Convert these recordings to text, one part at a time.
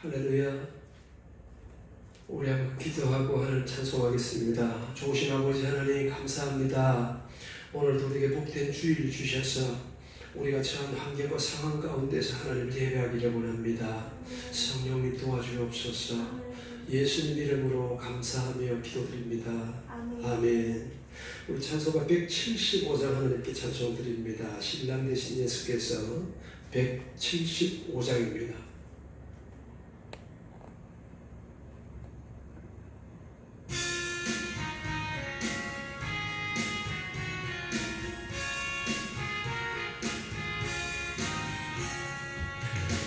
할렐루야. 우리 한번 기도하고 하나님 찬송하겠습니다. 좋으신 아버지 하나님 감사합니다. 오늘도 우리에게 복된 주일을 주셔서 우리가 처한 환경과 상황 가운데서 하나님을 예배하기를 원합니다. 성령님 도와주옵소서. 예수님 이름으로 감사하며 기도드립니다. 아멘. 우리 찬송가 175장 하나님께 찬송드립니다. 신랑 되신 예수께서 175장입니다.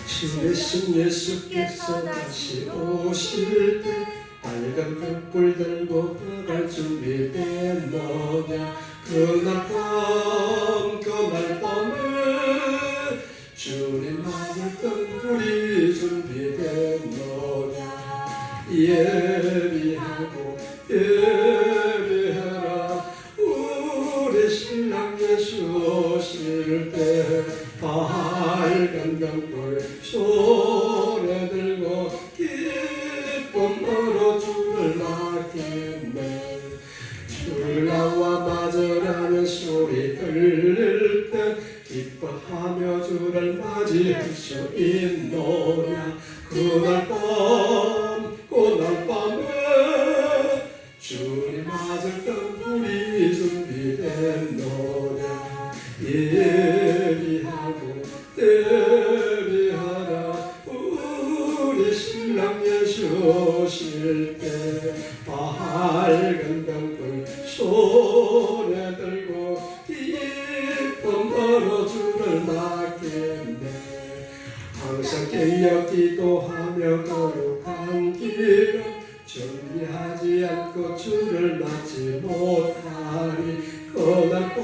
신내신 예수께서 다시 오실 때 빨간 벽불 들고 갈 준비됐노냐. 그날 밤을 주님 맞을 뜬불이 준비됐노냐. 예비하라 우리 신랑 예수 오실 때 밝은 벽불 손에 들고 기쁨으로 주를 맞겠네. 주를 나와 맞으라는 소리 들릴 때 기뻐하며 주를 맞이할 수 있노냐. 그날 밤에 주님 맞을 뜬불이 준비됐노냐. 예비하라 우리 신랑 예수 오실 때 밝은 벽불 손에 들고 기쁨으로 주를 맞겠네. 항상 깨어 기도하며 거룩한 길을 준비하지 않고 주를 맞지 못하리. 그날 밤에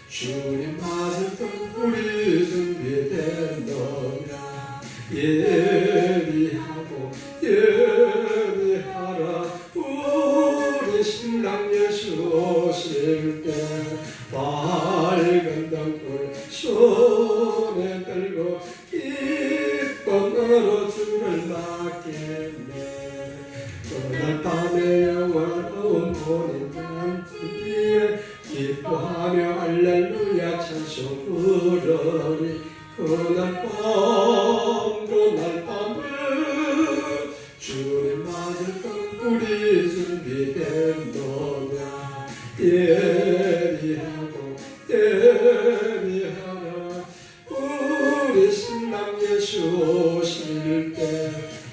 주님 맞을 뜬불이 준비됐노냐. 예비하라 우리 신랑 예수 오실 때 밝은 뜬불 손에 들고 기쁨으로 주를 맞겠네. 그날 밤에 영원한 본인 잔치에 기뻐하며 할렐루야 찬송 부르리. 그날 밤에 주님 맞을 뜬불이 준비됐노냐. 예비하라 우리 신랑 예수 오실 때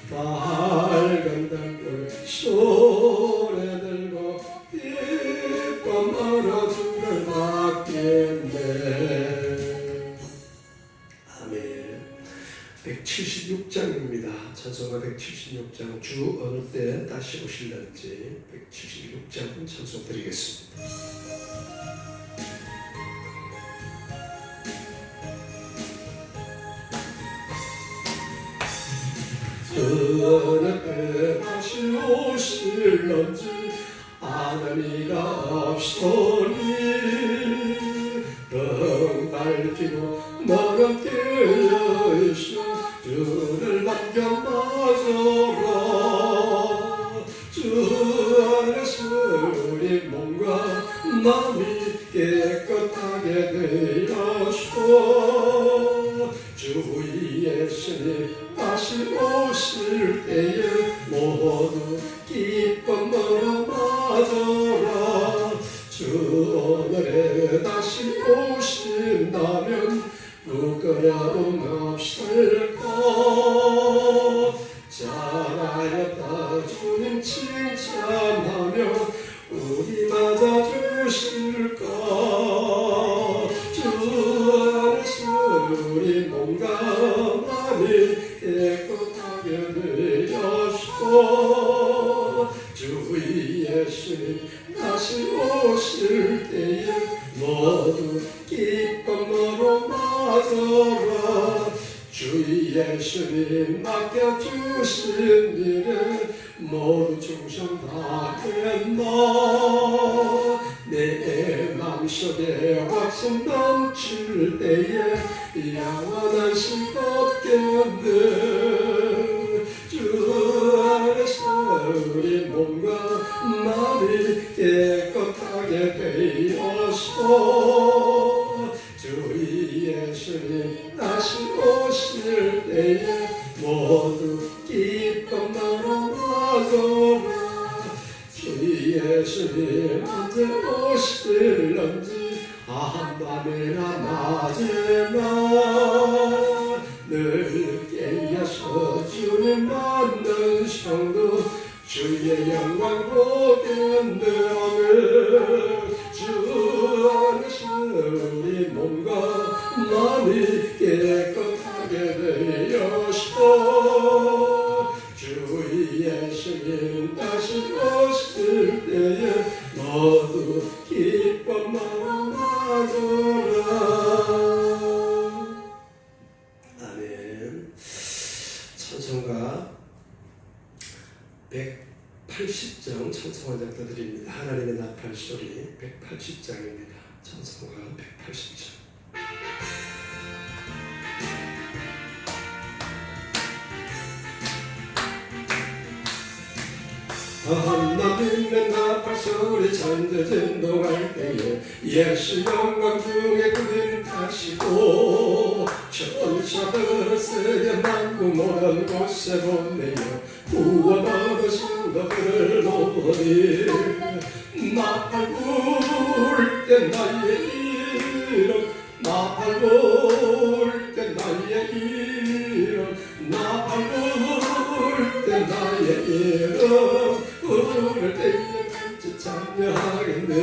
밝은 뜬불 손에 들고 기쁨으로 주를 맞겠네. 아멘. 176장입니다. 찬송가 176장 주 어느 때 다시 오실런지 176장 찬송 드리겠습니다. 어느 때 다시 오실런지 아는 이가 없소니. 밝히고 너는 깨어있어 주를 남겨 맞아라. 주 안에서 우리 몸과 마음이 깨끗하게 되어서 주 예수님 다시 오실 때에 모두 기쁨으로 맞아라. 주 오늘에 다시 오신다면 부끄러움 없을까. 잘하였다 주님 칭찬하며 우리 맞아주실까. 주 안에서 우리 몸과 마음이 깨끗하게 되어서 주 예수님 다시 오실 때에 모두 기쁨으로 맞아라. 주 예수님 맡겨주신 일에 모두 충성하겠나. 내 맘 마음속에 확신 넘칠 때에 영원한 즐겁게 얻는 주 안에서 우리 몸과 마음이 깨끗하게 되어서 주 예수님 다시 오실 때에 모두 기쁨으로 나가라. 주 예수님 언제 오실런지 한밤이나 낮에나 늘 깨어서 주님 만난 성도 주의 영광 보겠네. 주 안에서 우리 몸과 마음이 깨끗하게 되어서 주 예수님 다시 오실 때에 모두 기쁨 마음 가져라. 아멘. 찬송가 180장 찬송가작도 드립니다. 하나님의 나팔 소리 180장입니다. 찬송가 180장. 하나님의 나팔 소리 천재 진동할 때에 예수 영광 중에 그들 타시고 천사들을 세계 만국 모든 곳에 보내어 구원 얻으신 것들을 보니 나팔 불 때 나의 이름 나팔 불 때 나의 이름 나팔 불 때 나의 이름 부를 때에 같이 참여하겠네.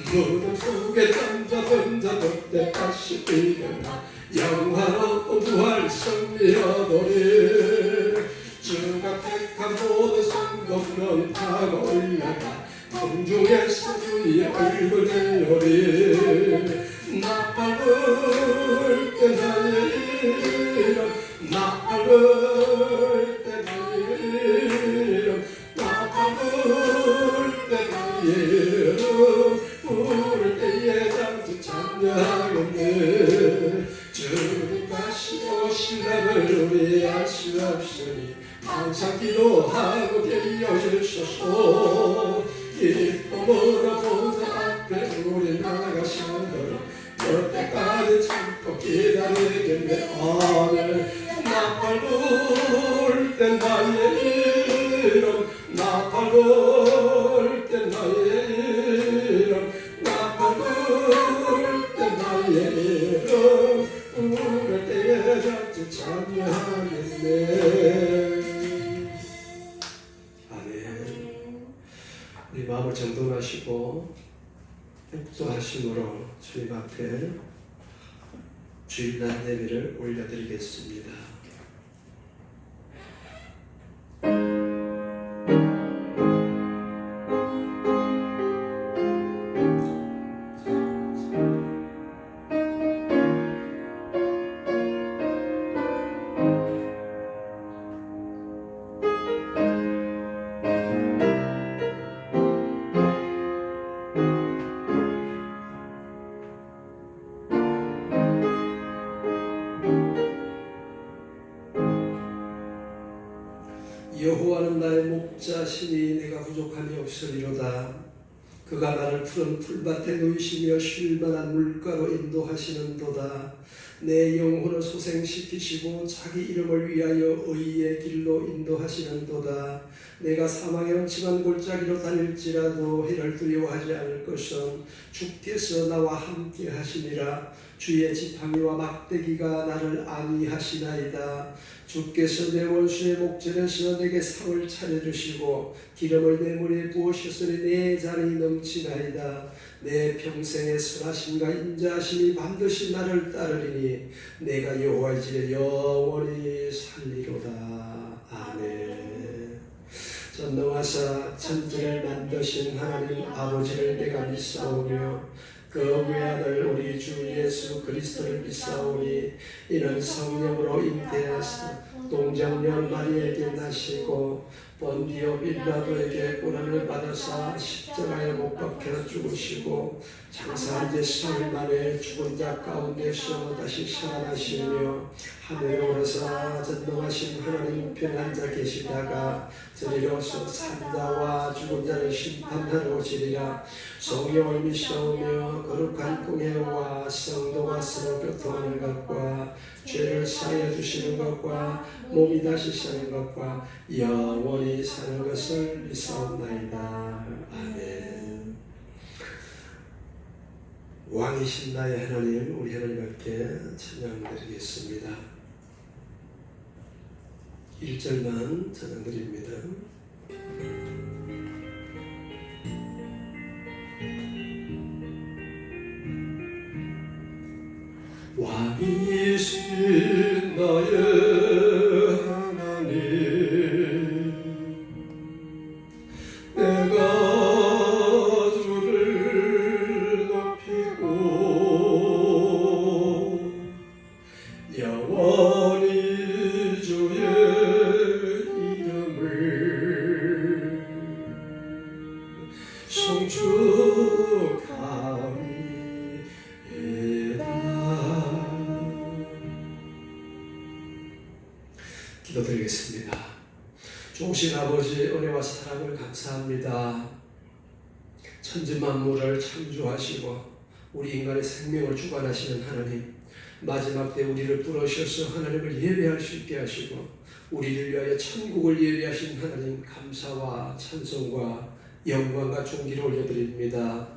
무덤 속에 잠자던 자들 때 다시 일어나 영화롭고 부활 승리 얻으리. 주가 택한 모든 성도는 타고 올라가 공중에서 주의 얼굴 들으리. 나팔 불 때 나의 이름 나팔 불 때 나의 이름 나팔 불 때 나의 이름 부를 때에 잠시 참여하겠네. 주님 다시 오시라를 우리 알 수 없으니 항상 기도하고 깨어주소서. 기쁨으로 보좌 앞에 우리 나가셔도 올 때까지 참고 기다리겠네. 아멘. 나팔 불 때 나의 이름 나팔 불 때 나의 이름 나팔 불 때 나의 이름 부를 때에 같이 참여하겠네. 아멘. 우리 마음을 정돈하시고 묵도하심으로 주님 앞에 주일날 예배를 올려드리겠습니다. 여호와는 나의 목자시니 내가 부족함이 없으리로다. 그가 나를 푸른 풀밭에 누이시며 쉴만한 물가로 인도하시는도다. 내 영혼을 소생시키시고 자기 이름을 위하여 의의 길로 인도하시는도다. 내가 사망의 음침한 골짜기로 다닐지라도 해를 두려워하지 않을 것은 주께서 나와 함께 하시니라. 주의 지팡이와 막대기가 나를 안위하시나이다. 주께서 내 원수의 목전에서 내게 상을 차려주시고 기름을 내 물에 부으셨으니 내 잔이 넘치나이다. 내 평생의 선하심과 인자하심이 반드시 나를 따르리니 내가 여호와의 집에 영원히 살리로다. 아멘. 전능하사 천지를 만드신 하나님 아버지를 내가 믿사오며 그 외아들 우리 주 예수 그리스도를 믿사오니 이는 성령으로 잉태하사 동정녀 마리에게 나시고 본디오 빌라도에게 고난을 받으사 십자가에 못 박혀 죽으시고 장사한 지 사흘 만에 죽은 자 가운데서 다시 살아나시며 하늘에 오르사 전능하신 하나님 우편에 앉아 계시다가 저리로서 산자와 죽은 자를 심판하러 오시리라. 성령을 믿사오며 거룩한 공회와 성도가 서로 교통하는 것과 죄를 사하여 주시는 것과 몸이 다시 사는 것과 영원히 사는 것을 믿사옵나이다. 아멘. 왕이신 나의 하나님, 우리 하나님께 찬양드리겠습니다. 1절만 찬양드립니다. 왕이신 나의 하나님, 내가 주를 높이고 영원히 주의 이름을 송축하리이다. 기도드리겠습니다. 좋으신 아버지, 은혜와 사랑을 감사합니다. 천지만물을 창조하시고 우리 인간의 생명을 주관하시는 하나님, 마지막 때 우리를 부르셔서 하나님을 예배할 수 있게 하시고 우리를 위하여 천국을 예배하신 하나님, 감사와 찬송과 영광과 존귀를 올려드립니다.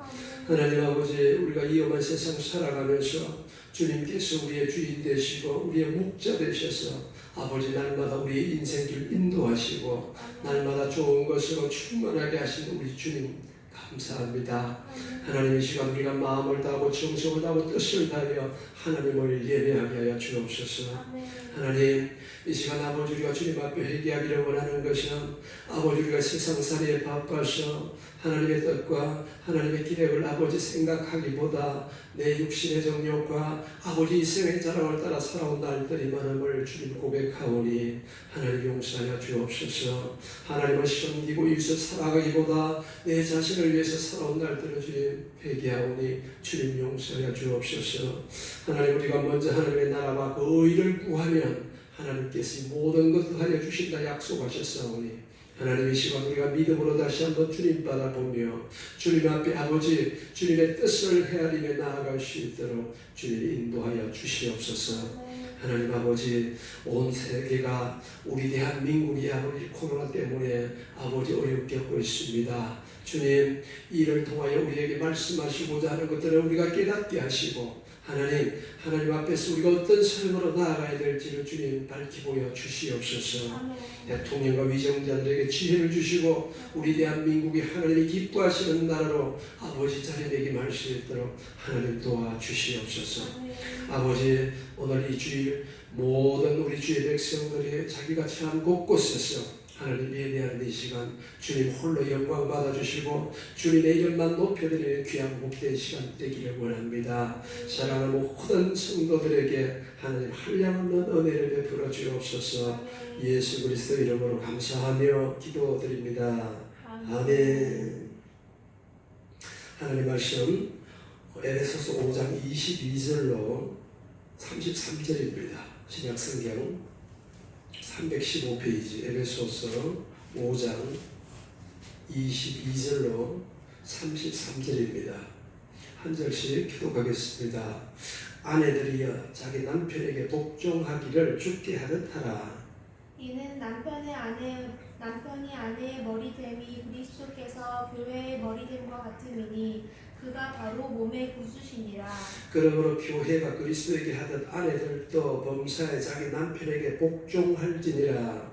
하나님 아버지, 우리가 이 험한 세상 살아가면서 주님께서 우리의 주인 되시고 우리의 목자 되셔서 아버지 날마다 우리 인생길 인도하시고 날마다 좋은 것으로 충만하게 하신 우리 주님 감사합니다. 하나님, 이 시간 우리가 마음을 다하고 정성을 다하고 뜻을 다하여 하나님을 예배하게 하여 주옵소서. 하나님, 이 시간 아버지 우리가 주님 앞에 회개하기를 원하는 것은 아버지 우리가 세상살이에 바빠서 하나님의 뜻과 하나님의 기획을 아버지 생각하기보다 내 육신의 정욕과 아버지 이생의 자랑을 따라 살아온 날들이 많음을 주님 고백하오니 하나님 용서하여 주옵소서. 하나님을 섬기고 위해서 살아가기보다 내 자신을 위해서 살아온 날들을 주님 회개하오니 주님 용서하여 주옵소서. 하나님, 우리가 먼저 하나님의 나라와 그 의를 구하면 하나님께서 모든 것을 하여 주신다 약속하셨사오니 하나님, 이 시간 우리가 믿음으로 다시 한번 주님 바라보며 주님 앞에 아버지 주님의 뜻을 헤아리며 나아갈 수 있도록 주님 인도하여 주시옵소서. 하나님 아버지, 온 세계가 우리 대한민국이 아버지 코로나 때문에 아버지 어렵게 겪고 있습니다. 주님, 이를 통하여 우리에게 말씀하시고자 하는 것들을 우리가 깨닫게 하시고 하나님 앞에서 우리가 어떤 삶으로 나아가야 될지를 주님 밝히 보여 주시옵소서. 대통령과 위정자들에게 지혜를 주시고 우리 대한민국이 하나님이 기뻐하시는 나라로 아버지 자리매김할 수 있도록 하나님 도와주시옵소서. 아버지, 오늘 이 주일 모든 우리 주의 백성들이 자기가 참 곳곳에서 하나님 예배하는 이 시간 주님 홀로 영광 받아주시고 주님의 이름만 높여드리는 귀한 복된 시간 되기를 원합니다. 사랑하는 모든 성도들에게 하나님 한량없는 은혜를 베풀어 주옵소서. 예수 그리스도 이름으로 감사하며 기도드립니다. 아멘. 하나님 말씀 에베소서 5장 22절로 33절입니다. 신약성경 315페이지 에베소서 5장 22절로 33절입니다. 한 절씩 기도하겠습니다. 아내들이여 자기 남편에게 복종하기를 주께 하듯 하라. 이는 남편이 아내의 머리됨이 그리스도께서 교회의 머리됨과 같음이니 그가 바로 몸의 구주시니라. 그러므로 교회가 그리스도에게 하듯 아내들도 범사에 자기 남편에게 복종할지니라.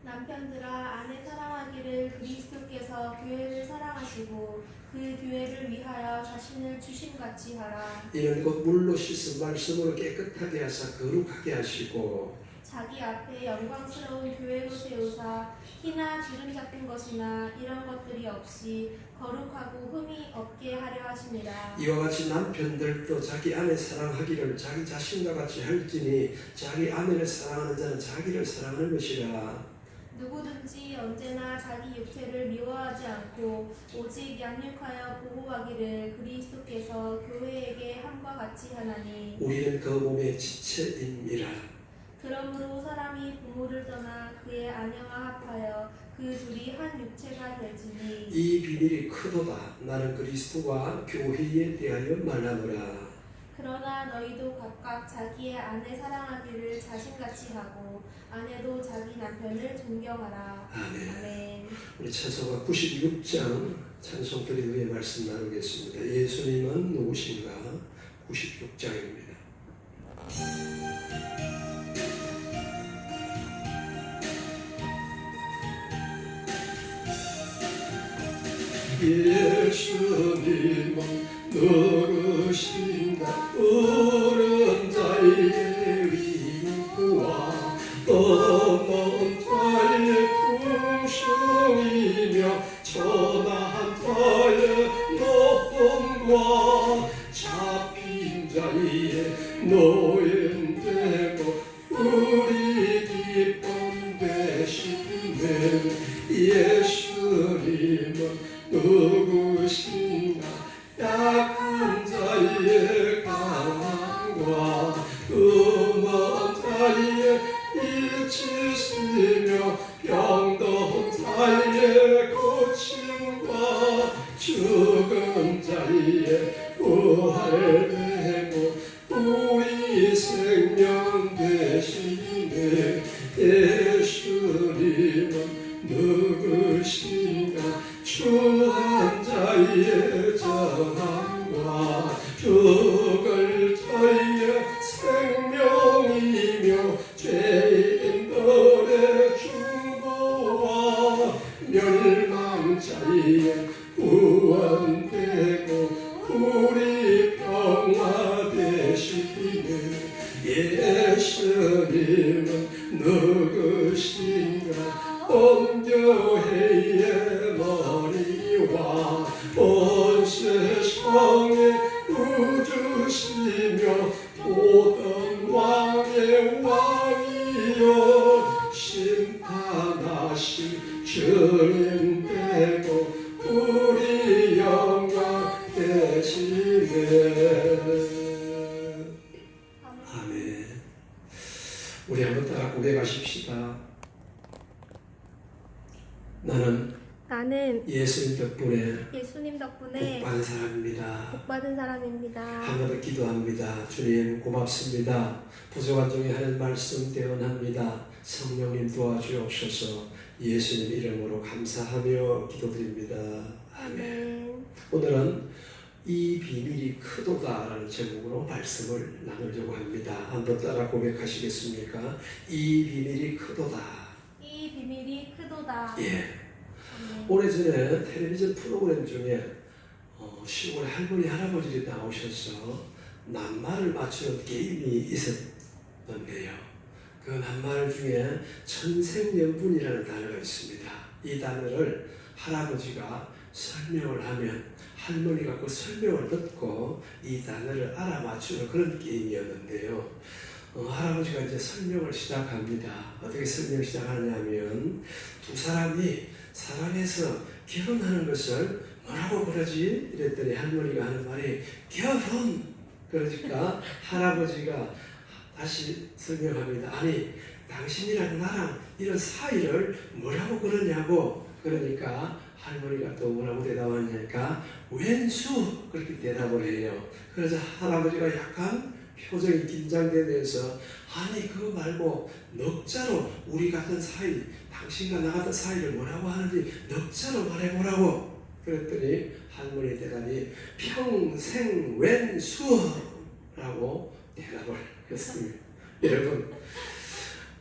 남편들아, 아내 사랑하기를 그리스도께서 교회를 사랑하시고 그 교회를 위하여 자신을 주심같이 하라. 이는 곧 물로 씻은 말씀으로 깨끗하게 하사 거룩하게 하시고 자기 앞에 영광스러운 교회로 세우사 티나 주름 잡힌 것이나 이런 것들이 없이 거룩하고 흠이 없게 하려 하시니라. 이와 같이 남편들도 자기 아내 사랑하기를 자기 자신과 같이 할지니 자기 아내를 사랑하는 자는 자기를 사랑하는 것이라. 누구든지 언제나 자기 육체를 미워하지 않고 오직 양육하여 보호하기를 그리스도께서 교회에게 함과 같이 하나니 우리는 그 몸의 지체임이라. 그러므로 사람이 부모를 떠나 그의 아내와 합하여 그 둘이 한 육체가 될지니 이 비밀이 크도다. 나는 그리스도와 교회에 대하여 말하노라. 그러나 너희도 각각 자기의 아내 사랑하기를 자신같이 하고 아내도 자기 남편을 존경하라. 아멘. 아멘. 우리 찬송가 96장 찬송 드린 후에 말씀 나누겠습니다. 예수님은 누구신가? 96장입니다. 예수님은 누구신가? 푸른 자의 위로와 검은 자의 풍성이며 천한 자의 높음과 잡힌 자의 노인되고 우리 기쁨 되시네. 예수님은 누구신가? 약한 자의 강함과 음한 자의 일치시며 병든 자의 고침과 죽은 자의 부활되고 우리 생명 되시네. 예수님은 누구신가? 추한 자의 정함과 죽을 자의 생명이며 죄인들의 중보와 멸망 자의 구원되고 우리 평화 되시기를. 예수님은 누구신가? 온 교회의 머리와 온 세상의 구주시며 모든 왕의 왕이여 심판하신 주님 되고 우리 영광 되시네. 아멘. 우리 한번 따라 고백하십시다. 나는 예수님 덕분에 복받은 사람입니다. 복받은 사람입니다. 한 번 더 기도합니다. 주님 고맙습니다. 부족한 중에 하는 말씀 대언합니다. 성령님 도와주옵소서. 예수님 이름으로 감사하며 기도드립니다. 아멘. 오늘은 이 비밀이 크도다라는 제목으로 말씀을 나누려고 합니다. 한번 따라 고백하시겠습니까? 이 비밀이 크도다. 이 비밀이 크도다. 예. 오래전에 텔레비전 프로그램 중에 시골 할머니 할아버지들이 나오셔서 낱말을 맞추는 게임이 있었는데요. 그 낱말 중에 천생연분이라는 단어가 있습니다. 이 단어를 할아버지가 설명을 하면 할머니가 그 설명을 듣고 이 단어를 알아맞추는 그런 게임이었는데요. 할아버지가 이제 설명을 시작합니다. 어떻게 설명을 시작하냐면 두 사람이 사랑해서 결혼하는 것을 뭐라고 그러지? 이랬더니 할머니가 하는 말이 결혼! 그러니까 할아버지가 다시 설명합니다. 아니 당신이랑 나랑 이런 사이를 뭐라고 그러냐고. 그러니까 할머니가 또 뭐라고 대답하냐니까 왼수! 그렇게 대답을 해요. 그래서 할아버지가 약간 표정이 긴장되면서 아니 그거 말고 넉자로 우리 같은 사이 당신과 나 같은 사이를 뭐라고 하는지 넉자로 말해보라고. 그랬더니 할머니 대답이 평생 왼수라고 대답을 했습니다. 여러분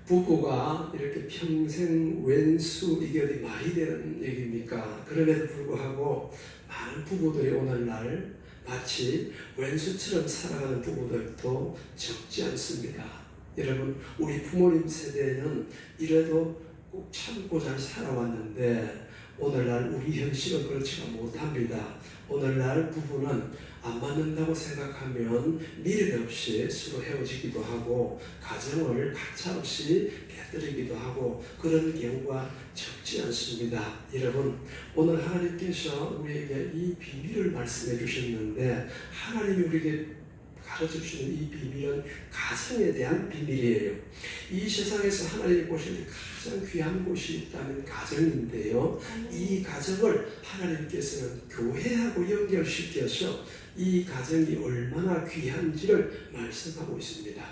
부부가 이렇게 평생 왼수 이게 어디 말이 되는 얘기입니까? 그럼에도 불구하고 많은 부부들이 오늘날 마치 왼수처럼 살아가는 부부들도 적지 않습니다. 여러분 우리 부모님 세대는 이래도 꼭 참고 잘 살아왔는데 오늘날 우리 현실은 그렇지가 못합니다. 오늘날 부부는 안 맞는다고 생각하면 미련 없이 서로 헤어지기도 하고 가정을 가차없이 깨뜨리기도 하고 그런 경우가 적지 않습니다. 여러분, 오늘 하나님께서 우리에게 이 비밀을 말씀해 주셨는데 하나님이 우리에게 가르쳐주시는 이 비밀은 가정에 대한 비밀이에요. 이 세상에서 하나님이 보실 때 가장 귀한 곳이 있다면 가정인데요. 이 가정을 하나님께서는 교회하고 연결시켜서 이 가정이 얼마나 귀한지를 말씀하고 있습니다.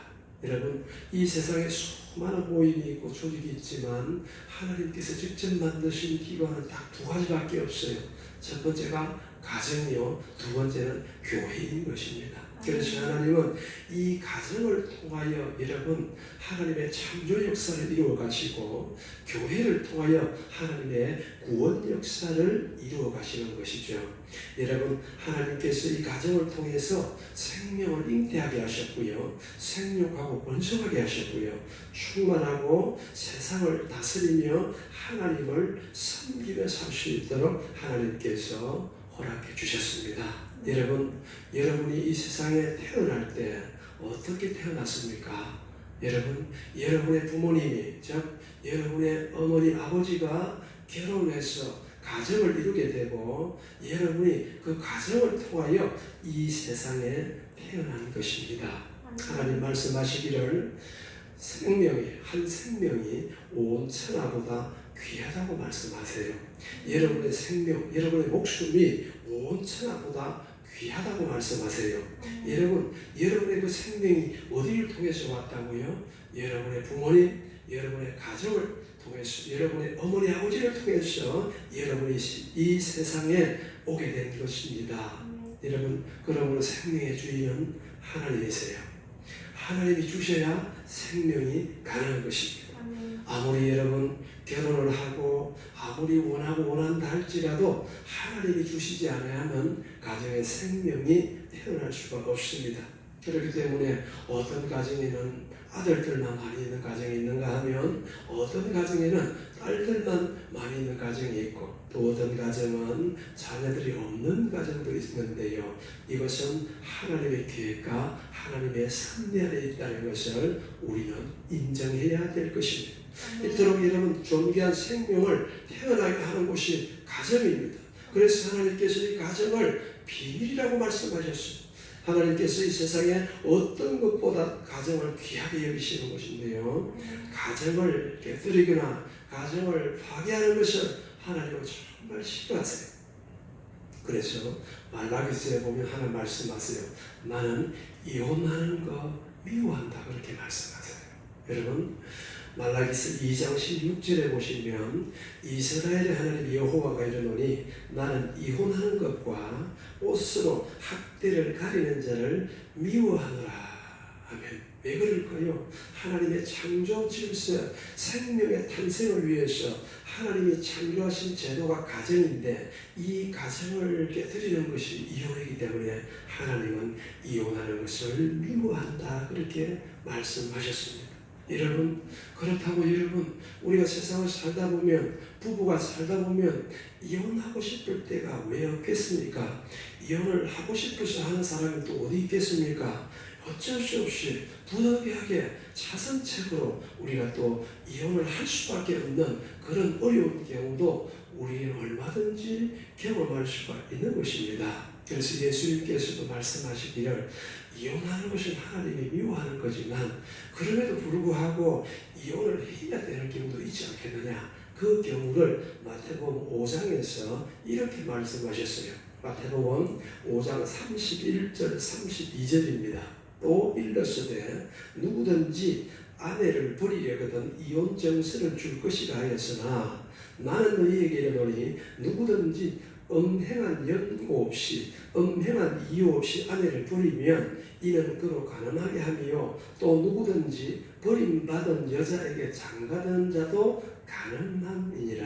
여러분, 이 세상에 수많은 모임이 있고 조직이 있지만 하나님께서 직접 만드신 기관은 딱 두 가지밖에 없어요. 첫 번째가 가정이요, 두 번째는 교회인 것입니다. 그래서 하나님은 이 가정을 통하여 여러분 하나님의 창조 역사를 이루어 가시고 교회를 통하여 하나님의 구원 역사를 이루어 가시는 것이죠. 여러분, 하나님께서 이 가정을 통해서 생명을 잉태하게 하셨고요, 생육하고 번성하게 하셨고요, 충만하고 세상을 다스리며 하나님을 섬기며 살 수 있도록 하나님께서 허락해 주셨습니다. 여러분, 여러분이 이 세상에 태어날 때 어떻게 태어났습니까? 여러분, 여러분의 부모님이, 즉 여러분의 어머니, 아버지가 결혼해서 가정을 이루게 되고 여러분이 그 가정을 통하여 이 세상에 태어난 것입니다. 하나님 말씀하시기를 한 생명이 온 천하보다 귀하다고 말씀하세요. 여러분의 생명, 여러분의 목숨이 온 천하보다 귀하다고 말씀하세요. 여러분, 여러분의 그 생명이 어디를 통해서 왔다고요? 여러분의 부모님, 여러분의 가정을 통해서, 여러분의 어머니, 아버지를 통해서 여러분이 이 세상에 오게 된 것입니다. 여러분, 그러므로 생명의 주인은 하나님이세요. 하나님이 주셔야 생명이 가능한 것입니다. 아무리 여러분 결혼을 하고 아무리 원한다 할지라도 하나님이 주시지 않으면 가정에 생명이 태어날 수가 없습니다. 그렇기 때문에 어떤 가정에는 아들들만 많이 있는 가정이 있는가 하면 어떤 가정에는 딸들만 많이 있는 가정이 있고 또 어떤 가정은 자녀들이 없는 가정도 있는데요. 이것은 하나님의 계획과 하나님의 섭리 안에 있다는 것을 우리는 인정해야 될 것입니다. 이토록 여러분 존귀한 생명을 태어나게 하는 곳이 가정입니다. 그래서 하나님께서 이 가정을 비밀이라고 말씀하셨습니다. 하나님께서 이 세상에 어떤 것보다 가정을 귀하게 여기시는 것인데요. 가정을 깨뜨리거나 가정을 파괴하는 것을 하나님은 정말 싫어하세요. 그래서 말라기서에 보면 하나님 말씀하세요. 나는 이혼하는 거 미워한다 그렇게 말씀하세요. 여러분, 말라기서 2장 16절에 보시면 이스라엘의 하나님 여호와가 이르노니 나는 이혼하는 것과 옷으로 학대를 가리는 자를 미워하노라. 아멘. 왜 그럴까요? 하나님의 창조 질서, 생명의 탄생을 위해서 하나님이 창조하신 제도가 가정인데 이 가정을 깨뜨리는 것이 이혼이기 때문에 하나님은 이혼하는 것을 미워한다 그렇게 말씀하셨습니다. 여러분, 그렇다고 여러분 우리가 세상을 살다 보면 부부가 살다 보면 이혼하고 싶을 때가 왜 없겠습니까? 이혼을 하고 싶어서 하는 사람이 또 어디 있겠습니까? 어쩔 수 없이 부득이하게 차선책으로 우리가 또 이혼을 할 수밖에 없는 그런 어려운 경우도 우리는 얼마든지 경험할 수가 있는 것입니다. 그래서 예수님께서도 말씀하시기를 이혼하는 것은 하나님이 미워하는 거지만 그럼에도 불구하고 이혼을 해야 되는 경우도 있지 않겠느냐. 그 경우를 마태복음 5장에서 이렇게 말씀하셨어요. 마태복음 5장 31절 32절입니다. 또 일렀으되 누구든지 아내를 버리려거든 이혼 정서를 줄 것이라 하였으나 나는 너희에게 이르노니 누구든지 엄행한 연고 없이 엄행한 이유 없이 아내를 버리면 이는 그로 가늠하게 하며 또 누구든지 버림받은 여자에게 장가드는 자도 가늠함이니라.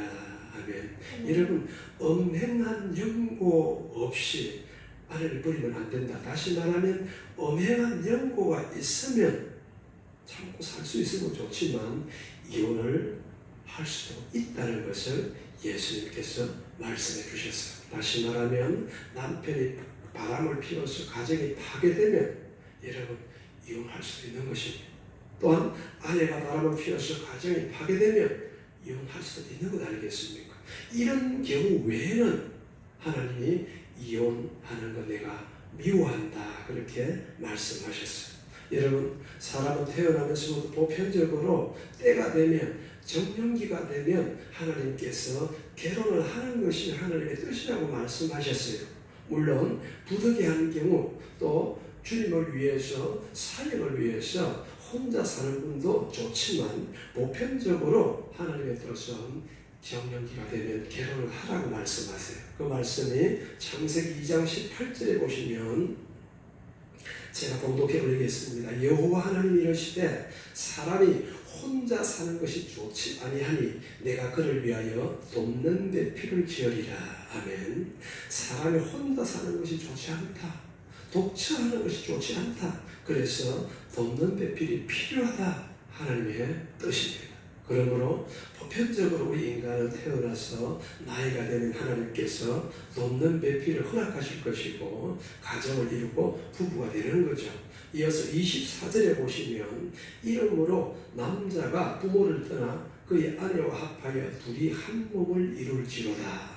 아멘. 여러분, 엄행한 연고 없이 아내를 버리면 안 된다. 다시 말하면 엄행한 연고가 있으면 참고 살 수 있으면 좋지만 이혼을 할 수도 있다는 것을 예수님께서 말씀해 주셨어요. 다시 말하면 남편이 바람을 피워서 가정이 파괴되면 여러분 이혼할 수도 있는 것입니다. 또한 아내가 바람을 피워서 가정이 파괴되면 이혼할 수도 있는 것 아니겠습니까? 이런 경우 외에는 하나님이 이혼하는 것 내가 미워한다 그렇게 말씀하셨어요. 여러분 사람은 태어나면서부터 보편적으로 때가 되면 정년기가 되면 하나님께서 결혼을 하는 것이 하나님의 뜻이라고 말씀하셨어요. 물론 부득이한 경우 또 주님을 위해서 사역을 위해서 혼자 사는 분도 좋지만 보편적으로 하나님의 뜻은 정년기가 되면 결혼을 하라고 말씀하세요. 그 말씀이 창세기 2장 18절에 보시면 제가 봉독해 올리겠습니다. 여호와 하나님이 이르시되 사람이 혼자 사는 것이 좋지 아니하니 내가 그를 위하여 돕는 배필을 지으리라. 아멘. 사람이 혼자 사는 것이 좋지 않다. 독처하는 것이 좋지 않다. 그래서 돕는 배필이 필요하다. 하나님의 뜻입니다. 그러므로 보편적으로 우리 인간은 태어나서 나이가 되면 하나님께서 돕는 배필을 허락하실 것이고 가정을 이루고 부부가 되는 거죠. 이어서 24절에 보시면 이러므로 남자가 부모를 떠나 그의 아내와 합하여 둘이 한 몸을 이룰지로다.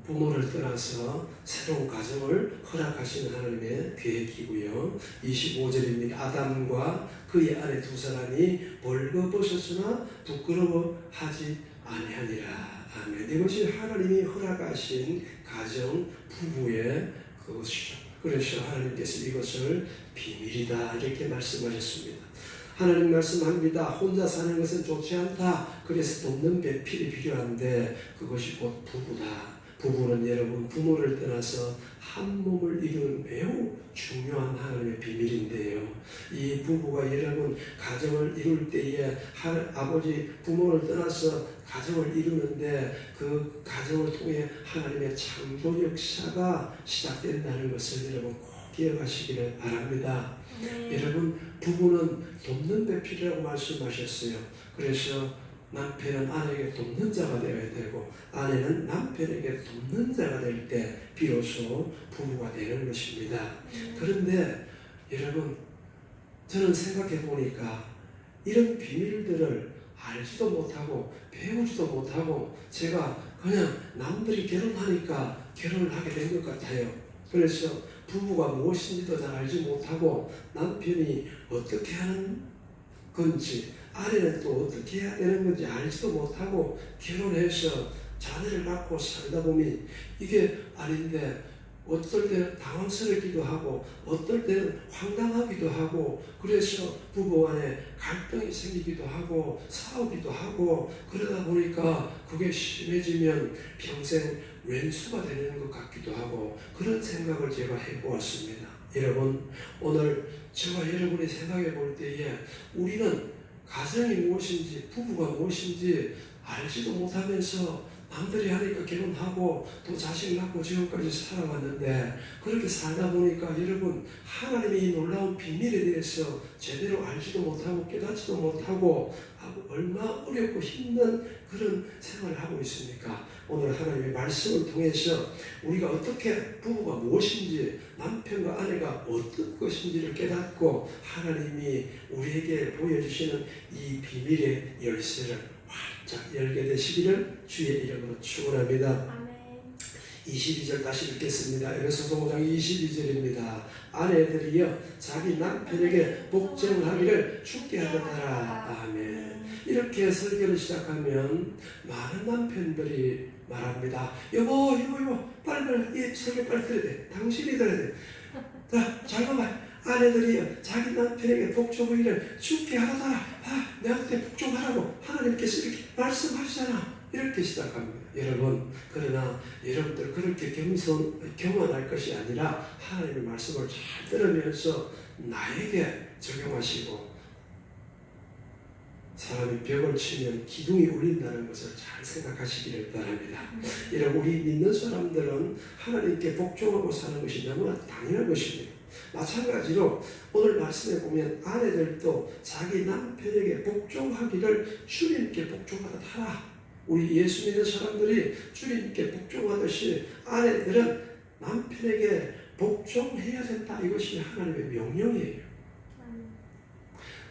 부모를 떠나서 새로운 가정을 허락하시는 하나님의 계획이고요. 25절입니다. 아담과 그의 아내 두 사람이 벌거벗었으나 부끄러워하지 아니하니라. 아멘. 이것이 하나님이 허락하신 가정 부부의 그것이죠. 그래서 하나님께서 이것을 비밀이다 이렇게 말씀하셨습니다. 하나님 말씀합니다. 혼자 사는 것은 좋지 않다. 그래서 돕는 배필이 필요한데 그것이 곧 부부다. 부부는 여러분 부모를 떠나서 한 몸을 이루는 매우 중요한 하나님의 비밀인데요. 이 부부가 여러분 가정을 이룰 때에 아버지 부모를 떠나서 가정을 이루는데 그 가정을 통해 하나님의 창조 역사가 시작된다는 것을 여러분 꼭 기억하시기를 바랍니다. 여러분 부부는 돕는 배필이라고 말씀하셨어요. 그래서 남편은 아내에게 돕는 자가 되어야 되고 아내는 남편에게 돕는 자가 될 때 비로소 부부가 되는 것입니다. 그런데 여러분 저는 생각해 보니까 이런 비밀들을 알지도 못하고 배우지도 못하고 제가 그냥 남들이 결혼하니까 결혼을 하게 된 것 같아요. 그래서 부부가 무엇인지도 잘 알지 못하고 남편이 어떻게 하는 건지 아내는 또 어떻게 해야 되는 건지 알지도 못하고 결혼해서 자녀를 낳고 살다 보면 이게 아닌데 어떨 때는 당황스럽기도 하고 어떨 때는 황당하기도 하고 그래서 부부 간에 갈등이 생기기도 하고 싸우기도 하고 그러다 보니까 그게 심해지면 평생 왼수가 되는 것 같기도 하고 그런 생각을 제가 해보았습니다. 여러분 오늘 저와 여러분이 생각해 볼 때에 우리는 가정이 무엇인지 부부가 무엇인지 알지도 못하면서 남들이 하니까 결혼하고 또 자식 낳고 지금까지 살아왔는데 그렇게 살다 보니까 여러분 하나님의 이 놀라운 비밀에 대해서 제대로 알지도 못하고 깨닫지도 못하고 얼마나 어렵고 힘든 그런 생활을 하고 있습니까? 오늘 하나님의 말씀을 통해서 우리가 어떻게 부부가 무엇인지 남편과 아내가 어떤 것인지를 깨닫고 하나님이 우리에게 보여주시는 이 비밀의 열쇠를 활짝 열게 되시기를 주의 이름으로 축원합니다. 아멘. 22절 다시 읽겠습니다. 에베소서 5장 22절입니다. 아내들이여 자기 남편에게 복종을 하기를 죽게 하더라. 아멘. 이렇게 설교를 시작하면 많은 남편들이 말합니다. 여보 빨리 이 설교 빨리 들어야 돼. 당신이 들어야 돼. 자 잠깐만. 아내들이 자기 남편에게 복종하기를 죽게 하더라. 내한테 복종하라고 하나님께서 이렇게 말씀하시잖아. 이렇게 시작합니다. 여러분 그러나 여러분들 그렇게 경험할 것이 아니라 하나님의 말씀을 잘 들으면서 나에게 적용하시고 사람이 벽을 치면 기둥이 울린다는 것을 잘 생각하시기를 바랍니다. 이런 우리 믿는 사람들은 하나님께 복종하고 사는 것이 너무나 당연한 것입니다. 마찬가지로 오늘 말씀에 보면 아내들도 자기 남편에게 복종하기를 주님께 복종하듯 하라. 우리 예수 믿는 사람들이 주님께 복종하듯이 아내들은 남편에게 복종해야 된다. 이것이 하나님의 명령이에요.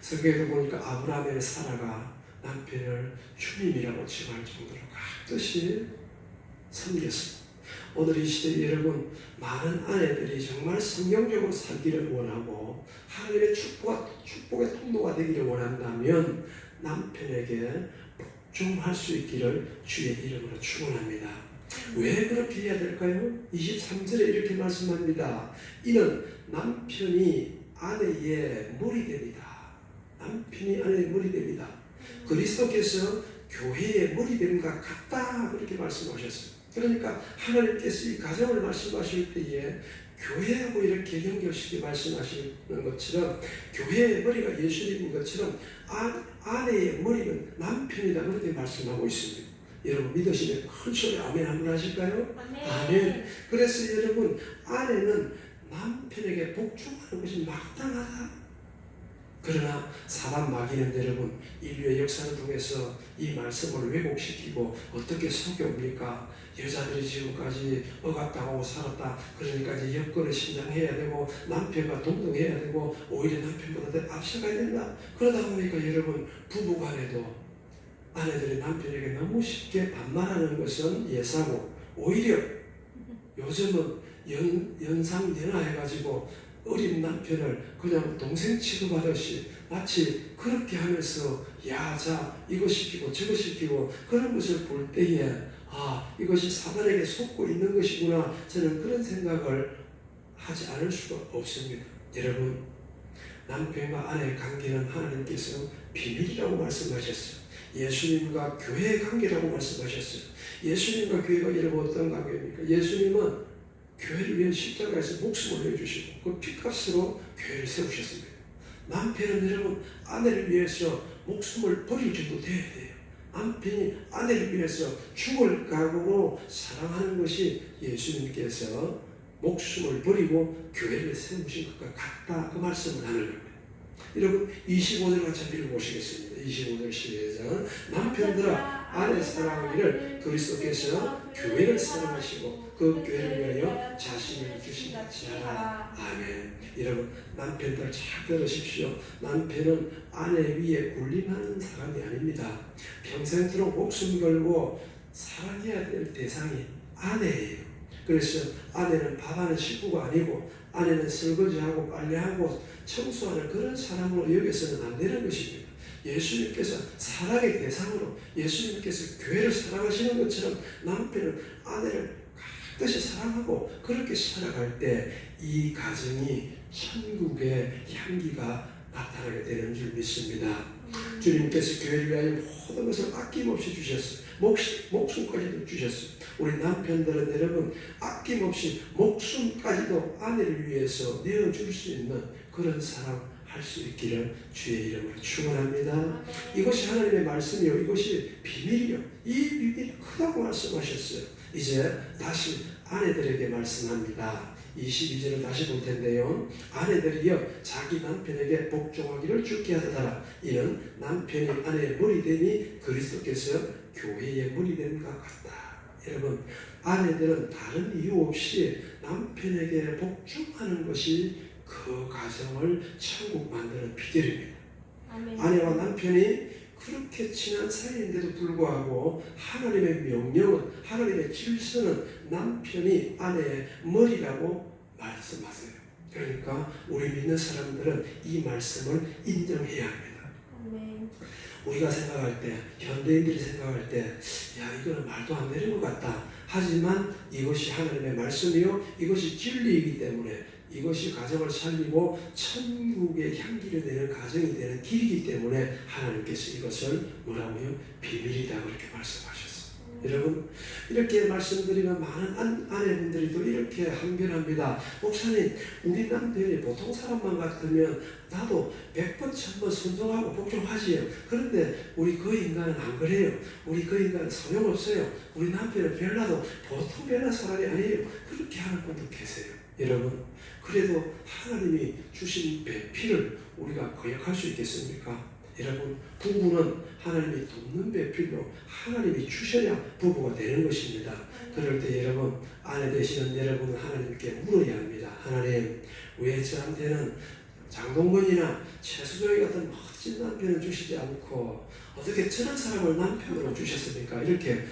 성경에도 보니까 아브라함의 사라가 남편을 주님이라고 칭할 정도로 깍듯이 섬겼습니다. 오늘 이 시대 여러분, 많은 아내들이 정말 성경적으로 살기를 원하고 하나님의 축복의 통로가 되기를 원한다면 남편에게 복종할 수 있기를 주의 이름으로 축원합니다. 왜 그렇게 해야 될까요? 23절에 이렇게 말씀합니다. 이는 남편이 아내의 머리 됩니다. 남편이 아내의 머리 됩니다. 그리스도께서 교회의 머리 됨과 같다 그렇게 말씀하셨어요. 그러니까 하나님께서 이 가정을 말씀하실 때에 교회하고 이렇게 연결시켜 말씀하시는 것처럼 교회의 머리가 예수님인 것처럼 아내의 머리는 남편이다 그렇게 말씀하고 있습니다. 여러분 믿으시면 큰 소리 아멘 한번 하실까요? 아멘. 그래서 여러분 아내는 남편에게 복종하는 것이 마땅하다. 그러나 사단 마귀는 여러분 인류의 역사를 통해서 이 말씀을 왜곡시키고 어떻게 속여옵니까? 여자들이 지금까지 억압당하고 살았다. 그러니까 이제 여건을 신장해야 되고 남편과 동등해야 되고 오히려 남편보다 더 앞서가야 된다. 그러다 보니까 여러분 부부간에도 아내들이 남편에게 너무 쉽게 반말하는 것은 예사고 오히려 요즘은 연상연하해가지고 어린 남편을 그냥 동생 취급하듯이 마치 그렇게 하면서 자 이거 시키고 저거 시키고 그런 것을 볼 때에 이것이 사단에게 속고 있는 것이구나 저는 그런 생각을 하지 않을 수가 없습니다. 여러분 남편과 아내의 관계는 하나님께서 비밀이라고 말씀하셨어요. 예수님과 교회의 관계라고 말씀하셨어요. 예수님과 교회가 여러분 어떤 관계입니까? 예수님은 교회를 위해 십자가에서 목숨을 내주시고 그 피값으로 교회를 세우셨습니다. 남편은 여러분 아내를 위해서 목숨을 버릴 정도 돼야 돼요. 남편이 아내를 위해서 죽을 각오로 사랑하는 것이 예수님께서 목숨을 버리고 교회를 세우신 것과 같다 그 말씀을 하는 겁니다. 여러분 25절 같이 한번 읽어보시겠습니다. 25절 시작. 남편들아 아내 사랑하기를 그리스도께서 교회를 사랑하시고 그 교회를 위하여 자신을 주신 같이 하라. 아멘. 여러분 남편들 잘 들으십시오. 남편은 아내 위에 군림하는 사람이 아닙니다. 평생토록 목숨 걸고 사랑해야 될 대상이 아내예요. 그래서 아내는 밥하는 식구가 아니고 아내는 설거지하고 빨래하고 청소하는 그런 사람으로 여겨서는 안 되는 것입니다. 예수님께서 사랑의 대상으로 예수님께서 교회를 사랑하시는 것처럼 남편은 아내를 깍듯이 사랑하고 그렇게 살아갈 때 이 가정이 천국의 향기가 나타나게 되는 줄 믿습니다. 주님께서 교회를 위하여 모든 것을 아낌없이 주셨어요. 목숨까지도 주셨어요. 우리 남편들은 여러분 아낌없이 목숨까지도 아내를 위해서 내어줄 수 있는 그런 사랑 할 수 있기를 주의 이름으로 축원합니다. 이것이 하나님의 말씀이요. 이것이 비밀이요. 이 비밀이 크다고 말씀하셨어요. 이제 다시 아내들에게 말씀합니다. 22절을 다시 볼 텐데요. 아내들이여 자기 남편에게 복종하기를 주께 하더라. 이는 남편이 아내의 머리됨이 그리스도께서 교회의 머리됨과 같다. 여러분 아내들은 다른 이유 없이 남편에게 복종하는 것이 그 가정을 천국 만드는 비결입니다. 아멘. 아내와 남편이 그렇게 친한 사이인데도 불구하고 하나님의 명령은 하나님의 질서는 남편이 아내의 머리라고 말씀하세요. 그러니까 우리 믿는 사람들은 이 말씀을 인정해야 합니다. 아멘. 우리가 생각할 때 현대인들이 생각할 때 이거는 말도 안 되는 것 같다. 하지만 이것이 하나님의 말씀이요 이것이 진리이기 때문에 이것이 가정을 살리고 천국의 향기를 내는 가정이 되는 길이기 때문에 하나님께서 이것을 뭐라고요? 비밀이다 그렇게 말씀하셨어요. 여러분 이렇게 말씀드리면 많은 아내분들이 또 이렇게 항변합니다. 목사님 우리 남편이 보통 사람만 같으면 나도 100번 1000번 순종하고 복종하지요. 그런데 우리 그 인간은 안 그래요. 우리 그 인간은 소용없어요. 우리 남편은 별나도 보통 별난 사람이 아니에요. 그렇게 하는 분도 계세요. 여러분 그래도 하나님이 주신 배필을 우리가 거역할 수 있겠습니까? 여러분, 부부는 하나님이 돕는 배필로 하나님이 주셔야 부부가 되는 것입니다. 그럴 때 여러분, 아내 되시는 여러분은 하나님께 물어야 합니다. 하나님, 왜 저한테는 장동건이나 최수종이 같은 멋진 남편을 주시지 않고 어떻게 저런 사람을 남편으로 주셨습니까? 이렇게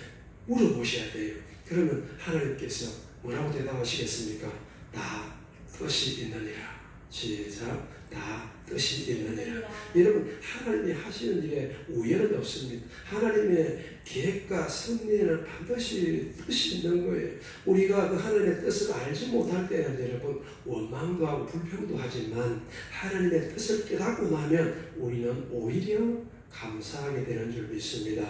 물어보셔야 돼요. 그러면 하나님께서 뭐라고 대답하시겠습니까? 다 뜻이 있느니라. 시작. 다 뜻이 있느니라. 여러분, 하나님이 하시는 일에 우연은 없습니다. 하나님의 계획과 섭리에는 반드시 뜻이 있는 거예요. 우리가 그 하나님의 뜻을 알지 못할 때는 여러분 원망도 하고 불평도 하지만 하나님의 뜻을 깨닫고 나면 우리는 오히려 감사하게 되는 줄 믿습니다.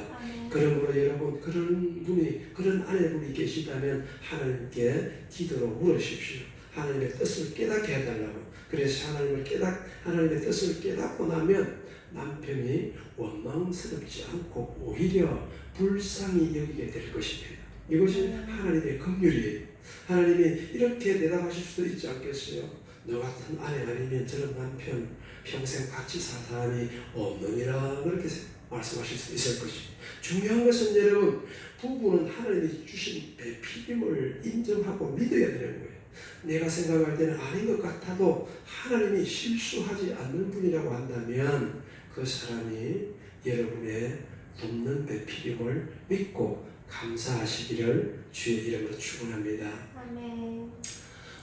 그러므로 여러분, 그런 아내분이 계시다면 하나님께 기도로 물으십시오. 하나님의 뜻을 깨닫게 해달라고. 그래서 하나님의 뜻을 깨닫고 나면 남편이 원망스럽지 않고 오히려 불쌍히 여기게 될 것입니다. 이것이 하나님의 긍휼이에요. 하나님이 이렇게 대답하실 수도 있지 않겠어요? 너 같은 아내 아니면 저런 남편 평생 같이 살 사람이 없느니라, 그렇게 말씀하실 수 있을 것입니다. 중요한 것은 여러분, 부부는 하나님이 주신 배필임을 인정하고 믿어야 되는 거예요. 내가 생각할 때는 아닌 것 같아도 하나님이 실수하지 않는 분이라고 한다면 그 사람이 여러분의 돕는 배필임을 믿고 감사하시기를 주의 이름으로 축원합니다. 아멘.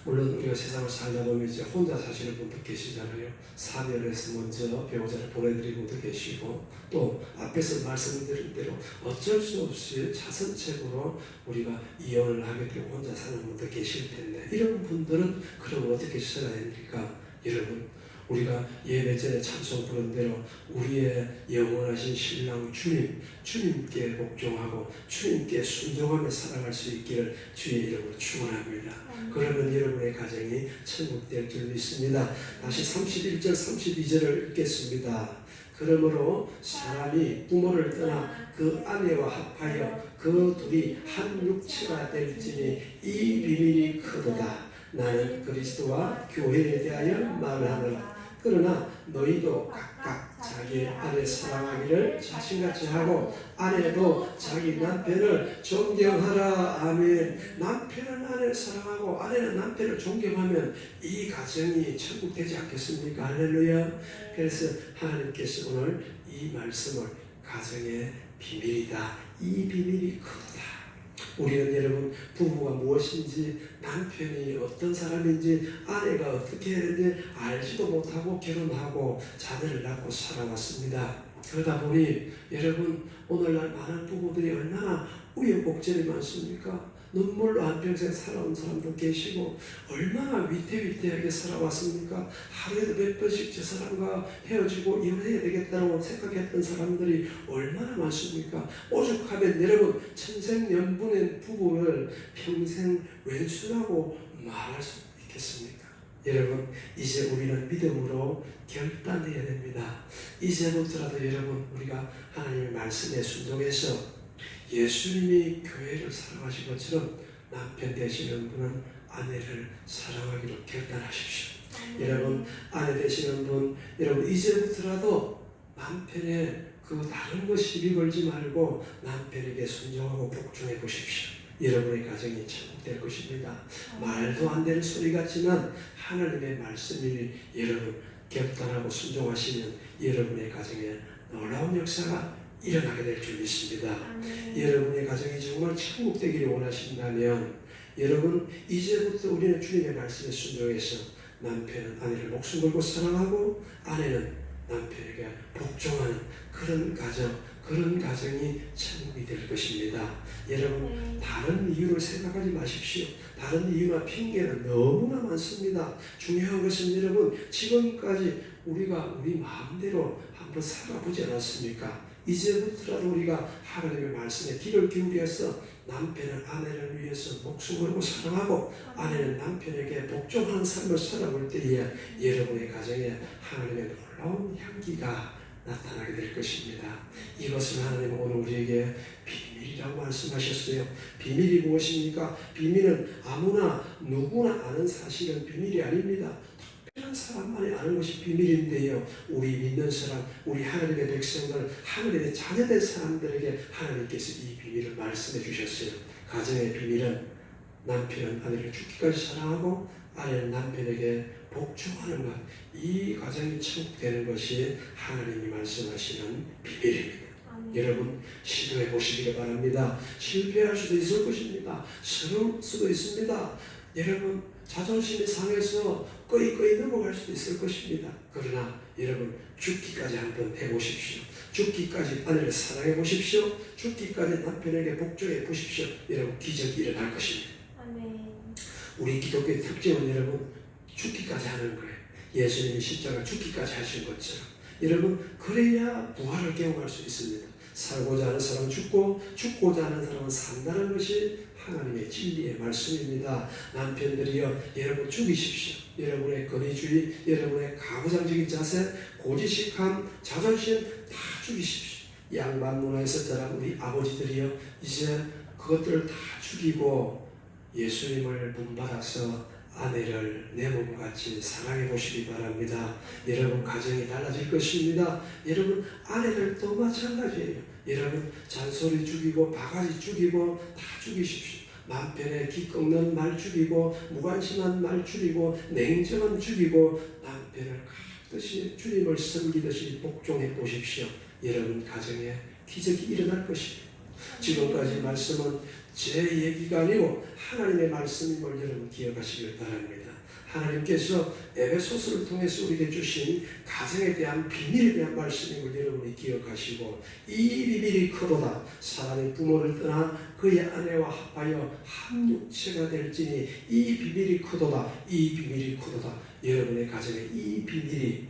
물론 우리가 세상을 살다 보면 이제 혼자 사시는 분도 계시잖아요. 사별해서 먼저 배우자를 보내드리는 분도 계시고, 또 앞에서 말씀드린 대로 어쩔 수 없이 자선책으로 우리가 이혼을 하게 되고 혼자 사는 분도 계실 텐데, 이런 분들은 그럼 어떻게 살아야 됩니까? 여러분, 우리가 예배 전에 찬송 부른 대로 우리의 영원하신 신랑 주님께 복종하고 주님께 순종하며 살아갈 수 있기를 주의 이름으로 축원합니다. 그러면 여러분의 가정이 천국 될 줄 믿습니다. 다시 31절 32절을 읽겠습니다. 그러므로 사람이 부모를 떠나 그 아내와 합하여 그 둘이 한 육체가 될지니 이 비밀이 크도다. 나는 그리스도와 교회에 대하여 말하노라. 그러나 너희도 각각 자기의 아내 사랑하기를 자신같이 하고 아내도 자기 남편을 존경하라. 아멘. 남편은 아내를 사랑하고 아내는 남편을 존경하면 이 가정이 천국 되지 않겠습니까? 할렐루야. 그래서 하나님께서 오늘 이 말씀을 가정의 비밀이다, 이 비밀이 크다. 우리는 여러분, 부부가 무엇인지, 남편이 어떤 사람인지, 아내가 어떻게 해야 되는지 알지도 못하고 결혼하고 자녀를 낳고 살아왔습니다. 그러다 보니 여러분, 오늘날 많은 부부들이 얼마나 우여곡절이 많습니까? 눈물로 한평생 살아온 사람도 계시고, 얼마나 위태위태하게 살아왔습니까? 하루에도 몇 번씩 저 사람과 헤어지고 이혼해야 되겠다고 생각했던 사람들이 얼마나 많습니까? 오죽하면 여러분, 천생연분의 부부를 평생 왼수라고 말할 수 있겠습니까? 여러분, 이제 우리는 믿음으로 결단해야 됩니다. 이제부터라도 여러분, 우리가 하나님의 말씀에 순종해서 예수님이 교회를 사랑하신 것처럼 남편 되시는 분은 아내를 사랑하기로 결단하십시오. 여러분, 아내 되시는 분, 여러분 이제부터라도 남편의 그 다른 것 시비 걸지 말고 남편에게 순종하고 복종해 보십시오. 여러분의 가정이 천국될 것입니다. 말도 안 되는 소리 같지만 하나님의 말씀이 여러분 결단하고 순종하시면 여러분의 가정에 놀라운 역사가 일어나게 될 줄 믿습니다. 여러분의 가정이 정말 천국 되기를 원하신다면 여러분, 이제부터 우리는 주님의 말씀에 순종해서 남편은 아내를 목숨 걸고 사랑하고 아내는 남편에게 복종하는 그런 가정이 천국이 될 것입니다. 여러분, 다른 이유를 생각하지 마십시오. 다른 이유나 핑계는 너무나 많습니다. 중요한 것은 여러분, 지금까지 우리가 우리 마음대로 한번 살아보지 않았습니까? 이제부터라도 우리가 하나님의 말씀에 귀를 기울여서 남편은 아내를 위해서 목숨 걸고 사랑하고 아내는 남편에게 복종하는 삶을 살아볼 때에 여러분의 가정에 하나님의 놀라운 향기가 나타나게 될 것입니다. 이것을 하나님은 오늘 우리에게 비밀이라고 말씀하셨어요. 비밀이 무엇입니까? 비밀은 아무나 누구나 아는 사실은 비밀이 아닙니다. 한 사람만이 아는 것이 비밀인데요. 우리 믿는 사람, 우리 하나님의 백성들, 하나님의 자녀된 사람들에게 하나님께서 이 비밀을 말씀해 주셨어요. 가정의 비밀은 남편은 아내를 죽기까지 사랑하고 아내는 남편에게 복종하는 것. 이 가정이 천국되는 것이 하나님이 말씀하시는 비밀입니다. 여러분 시도해 보시기 바랍니다. 실패할 수도 있을 것입니다. 서러울 수도 있습니다. 여러분 자존심이 상해서 꺼이꺼이 넘어갈 수도 있을 것입니다. 그러나 여러분 죽기까지 한번 해보십시오. 죽기까지 아내를 사랑해 보십시오. 죽기까지 남편에게 복종해 보십시오. 여러분 기적이 일어날 것입니다. 우리 기독교의 특징은 여러분 죽기까지 하는 거예요. 예수님이 십자가 죽기까지 하신 것처럼 여러분 그래야 부활을 경험할 수 있습니다. 살고자 하는 사람은 죽고 죽고자 하는 사람은 산다는 것이 하나님의 진리의 말씀입니다. 남편들이여 여러분 죽이십시오. 여러분의 권위주의, 여러분의 가부장적인 자세, 고지식함, 자존심 다 죽이십시오. 양반 문화에서 자란 우리 아버지들이여 이제 그것들을 다 죽이고 예수님을 본받아서 아내를 내 몸같이 사랑해 보시기 바랍니다. 여러분 가정이 달라질 것입니다. 여러분 아내들도 마찬가지예요. 여러분 잔소리 죽이고 바가지 죽이고 다 죽이십시오. 남편의 기 꺾는 말 죽이고 무관심한 말 죽이고 냉정한 죽이고 남편을 가듯이 주님을 섬기듯이 복종해 보십시오. 여러분 가정에 기적이 일어날 것입니다. 지금까지 말씀은 제 얘기가 아니고 하나님의 말씀임을 여러분 기억하시길 바랍니다. 하나님께서 에베소서를 통해서 우리에게 주신 가정에 대한 비밀에 대한 말씀임을 여러분이 기억하시고 이 비밀이 크도다. 사람이 부모를 떠나 그의 아내와 합하여 한 육체가 될지니 이 비밀이 크도다. 이 비밀이 크도다. 여러분의 가정에 이 비밀이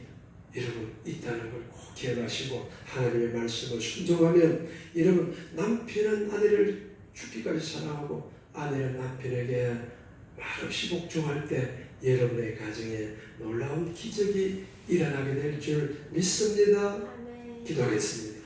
여러분 있다는 걸 꼭 기억하시고 하나님의 말씀을 순종하면 여러분 남편은 아내를 죽기까지 사랑하고 아내는 남편에게 말없이 복종할 때 여러분의 가정에 놀라운 기적이 일어나게 될 줄 믿습니다. 기도하겠습니다.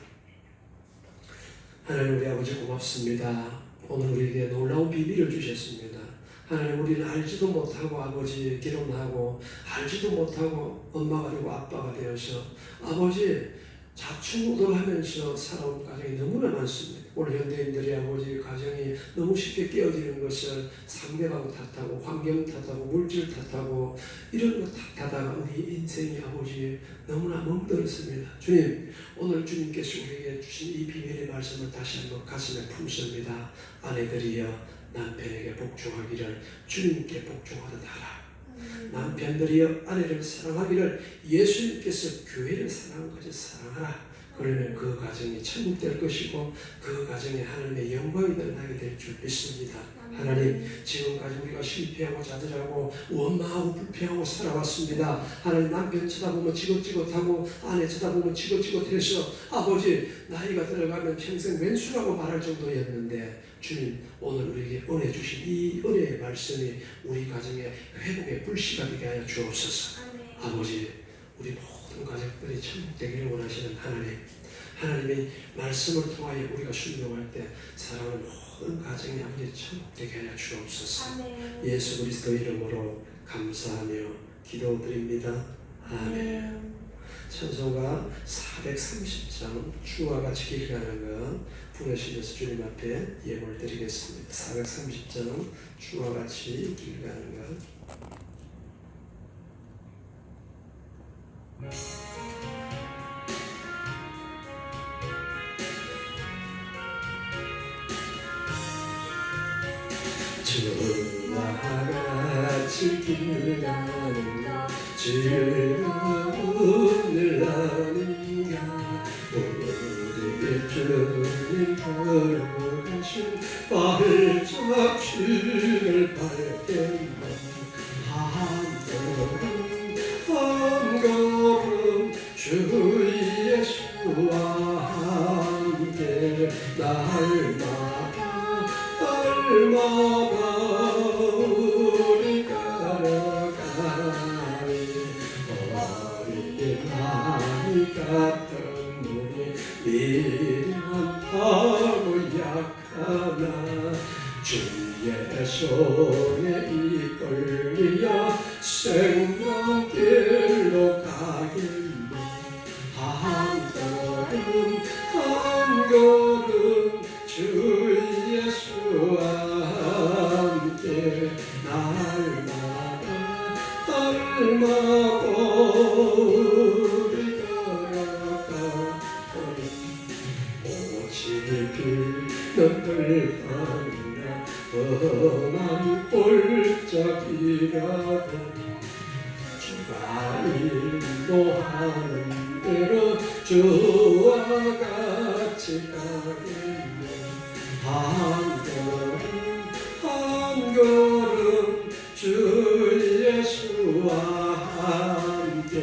하나님 우리 아버지 고맙습니다. 오늘 우리에게 놀라운 비밀을 주셨습니다. 하나님 우리는 알지도 못하고 아버지 결혼하고 알지도 못하고 엄마가 되고 아빠가 되어서 아버지 자충우돌하면서 살아온 가정이 너무나 많습니다. 오늘 현대인들이 아버지 가정이 너무 쉽게 깨어지는 것을 상대방 탓하고 환경 탓하고 물질 탓하고 이런 거 탓하다가 우리 인생이 아버지 너무나 멍들었습니다. 주님 오늘 주님께서 우리에게 주신 이 비밀의 말씀을 다시 한번 가슴에 품습니다. 아내들이여 남편에게 복종하기를 주님께 복종하듯 하라. 남편들이여 아내를 사랑하기를 예수님께서 교회를 사랑한 것을 사랑하라. 그러면 그 가정이 천국 될 것이고 그 가정에 하나님의 영광이 드러나게 될 줄 믿습니다. 하나님 지금까지 우리가 실패하고 좌절하고 원망하고 불평하고 살아왔습니다. 하나님 남편 쳐다보면 지긋지긋하고 아내 쳐다보면 지긋지긋해서 아버지 나이가 들어가면 평생 왼수라고 말할 정도였는데 주님 오늘 우리에게 은혜 주신 이 은혜의 말씀이 우리 가정의 회복의 불씨가 되게 하여 주옵소서. 아버지 우리 모든 가족들이 천국 되기를 원하시는 하나님, 하나님의 말씀을 통하여 우리가 순종할 때 사랑하는 모든 가정이 아버지 천국 되게 하여 주옵소서. 예수 그리스도 이름으로 감사하며 기도드립니다. 아멘. 찬송가 430장 주와 같이 길 가는 것 부르시면서 주님 앞에 예물 드리겠습니다. 430장 주와 같이 길 가는 것. 주와 같이 길 가는 것 즐거움을 나누는 것 우리 주님 걸어가신 발자취를 밟는 것 한 걸음 주 예수와 함께 날마다 우리 걸어가니 어린아이 같은 우리 미련하고 약하나 주의 손에 이끌려 생명길 우리 걸어가오니 오직 너를 만나 험한 골짜기라도 주가 인도하는 대로 주와 같이 가겠네. 한 걸음 한 걸음 주 예수와 함께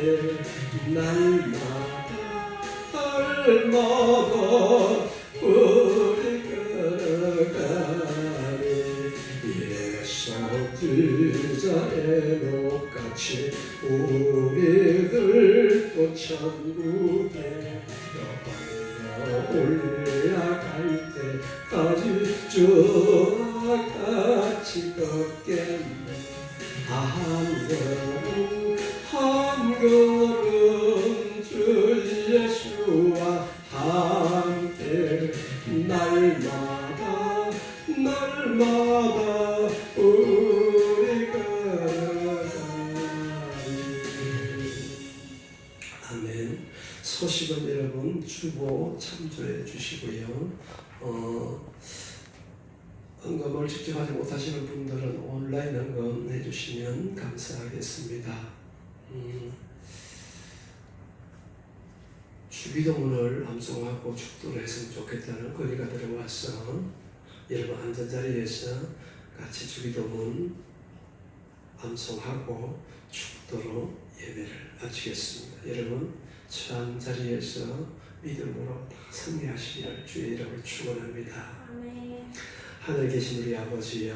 날마다 우리 걸어가네. 예수 그자의 목같이 우리들도 천국에 올라갈 때까지 주와 같이 걷겠네. 한 걸음 한 걸음 주 예수와 함께 날마다 우리 걸어가리. 아멘. 소식은 여러분 주보 참조해 주시고요. 헌금을 직접 하지 못하시는 분들은 온라인 헌금해 주시면 감사하겠습니다. 주기도문을 암송하고 축도를 했으면 좋겠다는 건의가 들어와서 여러분 앉은자리에서 같이 주기도문 암송하고 축도로 예배를 마치겠습니다. 여러분 처한 자리에서 믿음으로 다 승리하시기를 주의 이름으로 축원합니다. 아멘. 하늘에 계신 우리 아버지여,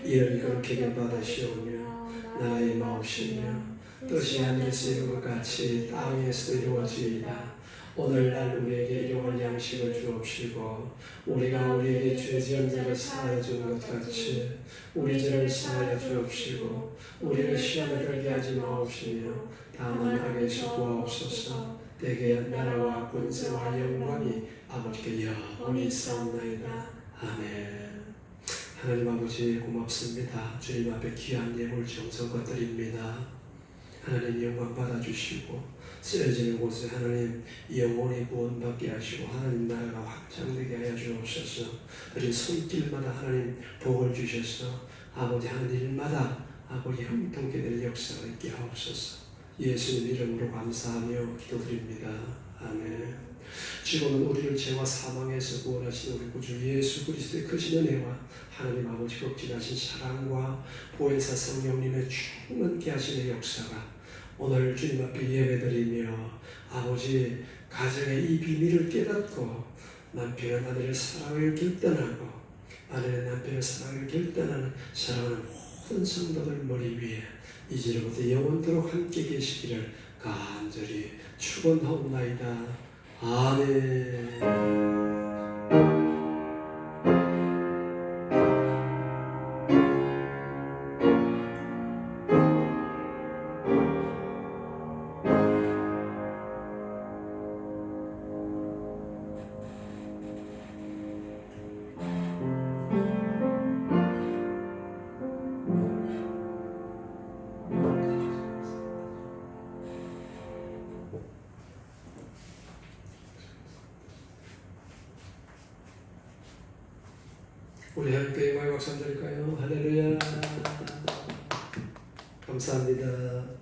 이름이 거룩하게 받으시오며 나라의 마옵시며 뜻이 하늘에서 이룬 것 같이 땅에서도 이루어지이다. 오늘날 우리에게 일용할 양식을 주옵시고 우리가 우리에게 죄 지은 자를 사하여 주는 것 같이 우리 죄를 사하여 주옵시고 우리를 시험에 들게 하지 마옵시며 다만 악에서 구하옵소서. 대개 나라와 권세와 영광이 아버지께 영원히 있사옵나이다. 아멘. 하나님 아버지 고맙습니다. 주님 앞에 귀한 예물 정성껏 드립니다. 하나님 영광 받아주시고 쓰여지는 곳에 하나님 영원히 구원받게 하시고 하나님 나라가 확장되게 하여 주옵소서. 우리 손길마다 하나님 복을 주셔서 아버지 하는 일마다 아버지 형통케 될 역사가 있게 하옵소서. 예수님 이름으로 감사하며 기도드립니다. 아멘. 지금은 우리를 죄와 사망에서 구원하신 우리 구주 예수 그리스도의 크신 은혜와 하나님 아버지 극진하신 사랑과 보혜사 성령님의 충만케 하시는 역사가 오늘 주님 앞에 예배드리며 아버지 가정의 이 비밀을 깨닫고 남편은 아내를 사랑을 결단하고 아내는 남편을 사랑을 결단하는 사랑하는 모든 성도들 머리 위에 이제로부터 영원토록 함께 계시기를 간절히 축원하옵나이다. 아멘. 우리 함께 영광의 박수 한번 드릴까요? 할렐루야. 감사합니다.